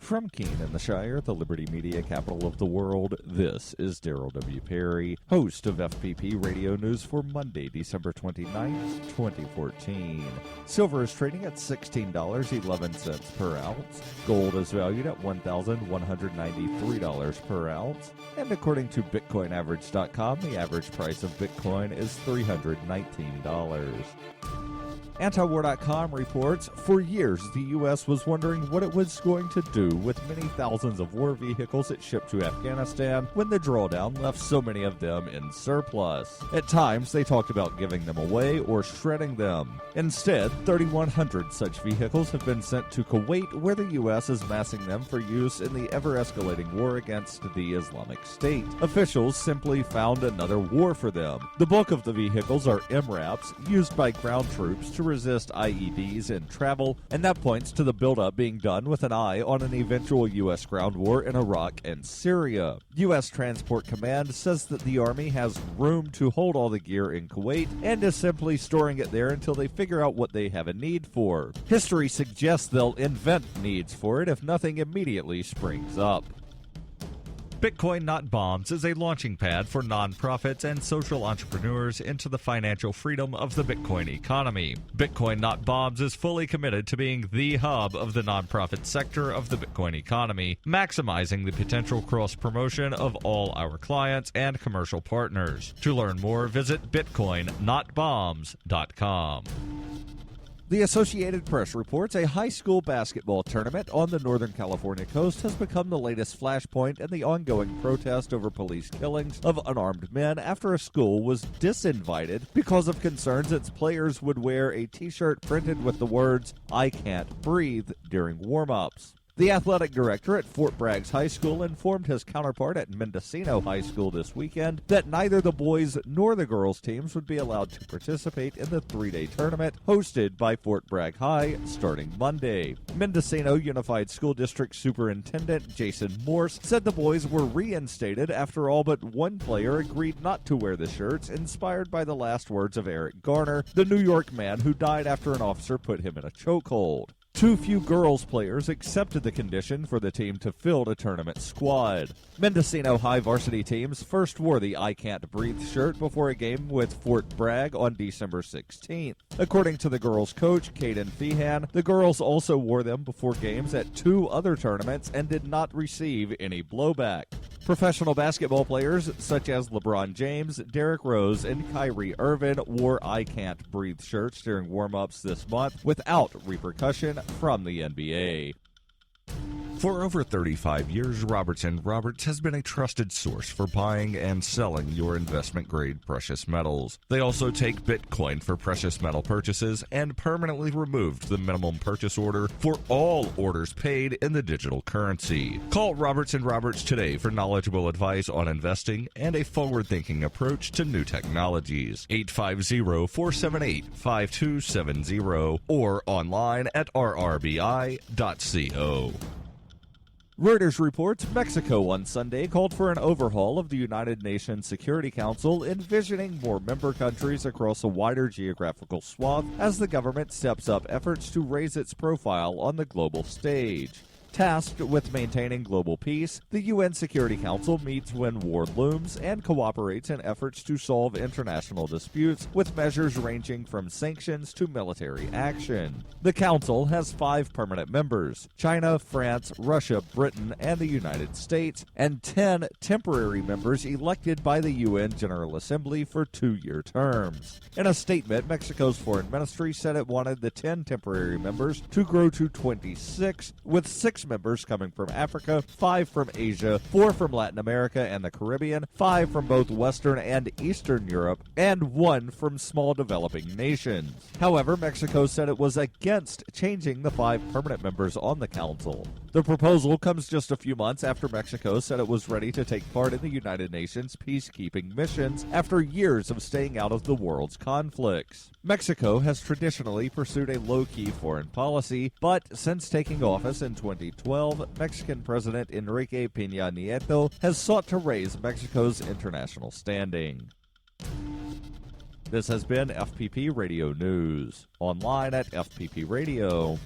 From Keene in the Shire, the Liberty Media capital of the world, this is Daryl W. Perry, host of FPP Radio News for Monday, December 29th, 2014. Silver is trading at $16.11 per ounce. Gold is valued at $1,193 per ounce. And according to BitcoinAverage.com, the average price of Bitcoin is $319. Antiwar.com reports, for years the U.S. was wondering what it was going to do with many thousands of war vehicles it shipped to Afghanistan when the drawdown left so many of them in surplus. At times, they talked about giving them away or shredding them. Instead, 3,100 such vehicles have been sent to Kuwait, where the U.S. is massing them for use in the ever-escalating war against the Islamic State. Officials simply found another war for them. The bulk of the vehicles are MRAPs, used by ground troops to resist IEDs in travel, and that points to the buildup being done with an eye on an eventual U.S. ground war in Iraq and Syria. U.S. Transport Command says that the Army has room to hold all the gear in Kuwait and is simply storing it there until they figure out what they have a need for. History suggests they'll invent needs for it if nothing immediately springs up. Bitcoin Not Bombs is a launching pad for nonprofits and social entrepreneurs into the financial freedom of the Bitcoin economy. Bitcoin Not Bombs is fully committed to being the hub of the nonprofit sector of the Bitcoin economy, maximizing the potential cross-promotion of all our clients and commercial partners. To learn more, visit bitcoinnotbombs.com. The Associated Press reports a high school basketball tournament on the Northern California coast has become the latest flashpoint in the ongoing protest over police killings of unarmed men after a school was disinvited because of concerns its players would wear a t-shirt printed with the words, "I can't breathe," during warm-ups. The athletic director at Fort Bragg High School informed his counterpart at Mendocino High School this weekend that neither the boys nor the girls teams would be allowed to participate in the three-day tournament hosted by Fort Bragg High starting Monday. Mendocino Unified School District Superintendent Jason Morse said the boys were reinstated after all but one player agreed not to wear the shirts, inspired by the last words of Eric Garner, the New York man who died after an officer put him in a chokehold. Too few girls players accepted the condition for the team to field a tournament squad. Mendocino High varsity teams first wore the "I Can't Breathe" shirt before a game with Fort Bragg on December 16th. According to the girls' coach, Caden Feehan, the girls also wore them before games at two other tournaments and did not receive any blowback. Professional basketball players such as LeBron James, Derrick Rose, and Kyrie Irving wore "I Can't Breathe" shirts during warm-ups this month without repercussion from the NBA. For over 35 years, Robertson Roberts has been a trusted source for buying and selling your investment-grade precious metals. They also take Bitcoin for precious metal purchases and permanently removed the minimum purchase order for all orders paid in the digital currency. Call Robertson Roberts today for knowledgeable advice on investing and a forward-thinking approach to new technologies. 850-478-5270 or online at rrbi.co. Reuters reports Mexico on Sunday called for an overhaul of the United Nations Security Council, envisioning more member countries across a wider geographical swath as the government steps up efforts to raise its profile on the global stage. Tasked with maintaining global peace, the UN Security Council meets when war looms and cooperates in efforts to solve international disputes with measures ranging from sanctions to military action. The Council has 5 permanent members: China, France, Russia, Britain, and the United States, and 10 temporary members elected by the UN General Assembly for 2-year terms. In a statement, Mexico's foreign ministry said it wanted the 10 temporary members to grow to 26, with 6 members coming from Africa, 5 from Asia, 4 from Latin America and the Caribbean, 5 from both Western and Eastern Europe, and 1 from small developing nations. However, Mexico said it was against changing the 5 permanent members on the council. The proposal comes just a few months after Mexico said it was ready to take part in the United Nations peacekeeping missions after years of staying out of the world's conflicts. Mexico has traditionally pursued a low-key foreign policy, but since taking office in 2012, Mexican President Enrique Peña Nieto has sought to raise Mexico's international standing. This has been FPP Radio News, online at fppradio.com.